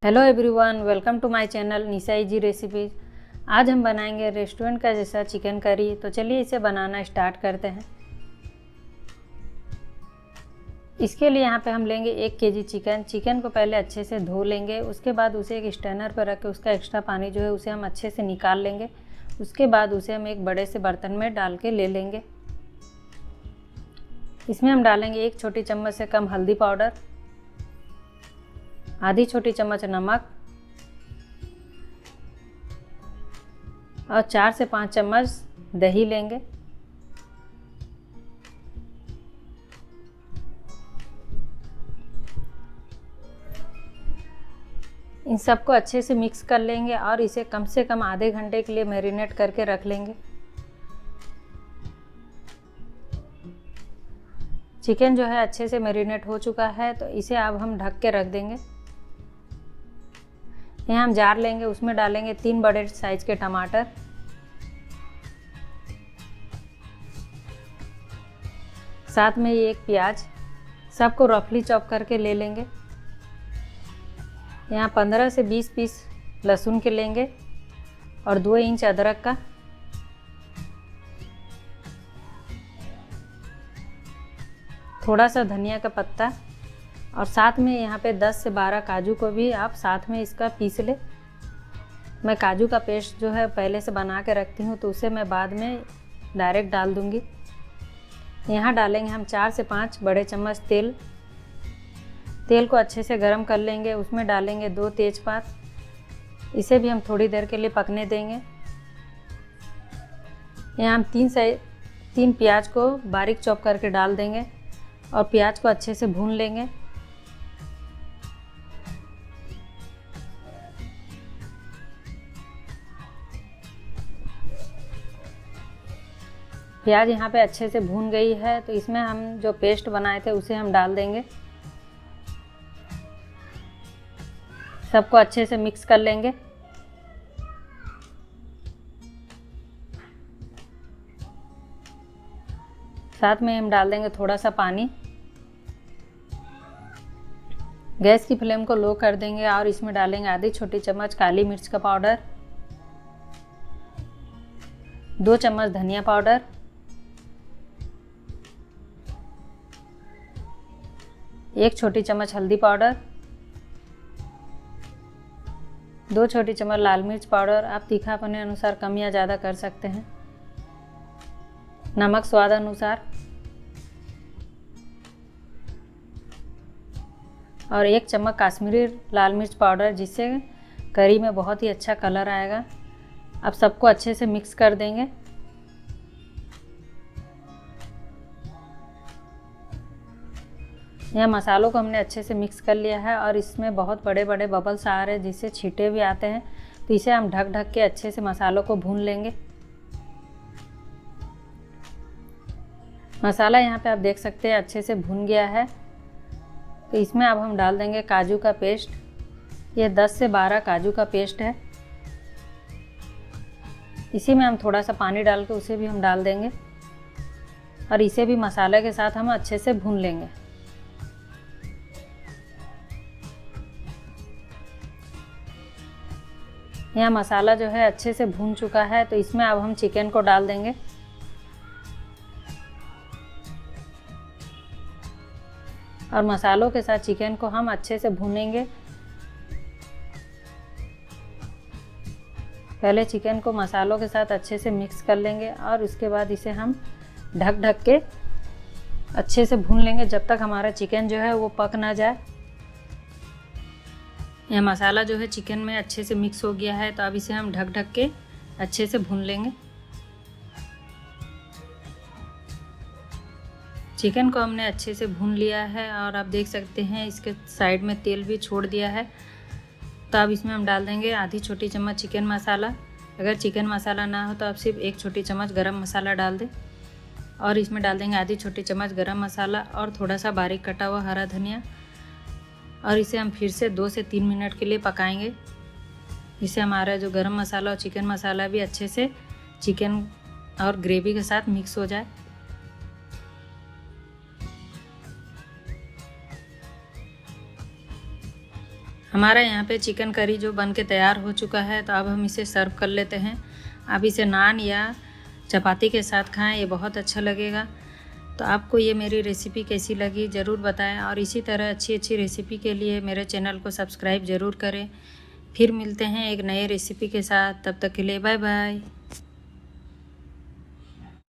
Hello everyone, welcome to my channel Nisha easy recipes. आज हम बनाएंगे रेस्टोरेंट का जैसा चिकन करी। तो चलिए इसे बनाना स्टार्ट करते हैं। इसके लिए यहाँ पे हम लेंगे 1 केजी चिकन को पहले अच्छे से धो लेंगे। उसके बाद उसे एक स्ट्रेनर पर रख के उसका एक्स्ट्रा पानी जो है उसे हम अच्छे से निकाल लेंगे। उसके बाद उसे हम एक बड़े से बर्तन में डाल के ले लेंगे। इसमें हम डालेंगे 1 छोटी चम्मच से कम हल्दी पाउडर, आधी छोटी चम्मच नमक और 4 से 5 चम्मच दही लेंगे। इन सबको अच्छे से मिक्स कर लेंगे और इसे कम से कम आधे घंटे के लिए मैरिनेट करके रख लेंगे। चिकन जो है अच्छे से मैरिनेट हो चुका है, तो इसे अब हम ढक के रख देंगे। यहाँ हम जार लेंगे, उसमें डालेंगे 3 बड़े साइज के टमाटर, साथ में ये 1 प्याज, सबको रफली चॉप करके ले लेंगे। यहाँ 15 से 20 पीस लहसुन के लेंगे और 2 इंच अदरक का, थोड़ा सा धनिया का पत्ता और साथ में यहाँ पे 10 से 12 काजू को भी आप साथ में इसका पीस ले। मैं काजू का पेस्ट जो है पहले से बना के रखती हूँ, तो उसे मैं बाद में डायरेक्ट डाल दूँगी। यहाँ डालेंगे हम 4 से 5 बड़े चम्मच तेल को अच्छे से गरम कर लेंगे। उसमें डालेंगे 2 तेज़पात, इसे भी हम थोड़ी देर के लिए पकने देंगे। यहाँ हम 3 प्याज को बारीक चॉप करके डाल देंगे और प्याज को अच्छे से भून लेंगे। प्याज यहाँ पे अच्छे से भून गई है, तो इसमें हम जो पेस्ट बनाए थे उसे हम डाल देंगे। सबको अच्छे से मिक्स कर लेंगे। साथ में हम डाल देंगे थोड़ा सा पानी। गैस की फ्लेम को लो कर देंगे और इसमें डालेंगे आधी छोटी चम्मच काली मिर्च का पाउडर, 2 चम्मच धनिया पाउडर, 1 छोटी चम्मच हल्दी पाउडर, 2 छोटी चम्मच लाल मिर्च पाउडर। आप तीखा अपने अनुसार कम या ज़्यादा कर सकते हैं। नमक स्वाद अनुसार और 1 चम्मच काश्मीरी लाल मिर्च पाउडर, जिससे करी में बहुत ही अच्छा कलर आएगा। अब सबको अच्छे से मिक्स कर देंगे। यह मसालों को हमने अच्छे से मिक्स कर लिया है और इसमें बहुत बड़े बड़े बबल्स आ रहे हैं, जिससे छींटे भी आते हैं। तो इसे हम ढक ढक के अच्छे से मसालों को भून लेंगे। मसाला यहाँ पे आप देख सकते हैं अच्छे से भून गया है। तो इसमें अब हम डाल देंगे काजू का पेस्ट। ये 10 से 12 काजू का पेस्ट है। इसी में हम थोड़ा सा पानी डाल के उसे भी हम डाल देंगे और इसे भी मसाले के साथ हम अच्छे से भून लेंगे। यहाँ मसाला जो है अच्छे से भून चुका है, तो इसमें अब हम चिकन को डाल देंगे। और मसालों के साथ चिकन को हम अच्छे से भूनेंगे। पहले चिकन को मसालों के साथ अच्छे से मिक्स कर लेंगे और उसके बाद इसे हम ढक ढक के अच्छे से भून लेंगे, जब तक हमारा चिकन जो है वो पक ना जाए। यह मसाला जो है चिकन में अच्छे से मिक्स हो गया है, तो अब इसे हम ढक ढक के अच्छे से भून लेंगे। चिकन को हमने अच्छे से भून लिया है और आप देख सकते हैं इसके साइड में तेल भी छोड़ दिया है। तो अब इसमें हम डाल देंगे आधी छोटी चम्मच चिकन मसाला। अगर चिकन मसाला ना हो तो आप सिर्फ 1 छोटी चम्मच गरम मसाला डाल दें। और इसमें डाल देंगे आधी छोटी चम्मच गरम मसाला और थोड़ा सा बारीक कटा हुआ हरा धनिया। और इसे हम फिर से 2 से 3 मिनट के लिए पकाएंगे। इससे हमारा जो गरम मसाला और चिकन मसाला भी अच्छे से चिकन और ग्रेवी के साथ मिक्स हो जाए। हमारा यहाँ पे चिकन करी जो बन के तैयार हो चुका है, तो अब हम इसे सर्व कर लेते हैं। आप इसे नान या चपाती के साथ खाएं, ये बहुत अच्छा लगेगा। तो आपको ये मेरी रेसिपी कैसी लगी ज़रूर बताएं, और इसी तरह अच्छी अच्छी रेसिपी के लिए मेरे चैनल को सब्सक्राइब ज़रूर करें। फिर मिलते हैं एक नए रेसिपी के साथ, तब तक के लिए बाय बाय।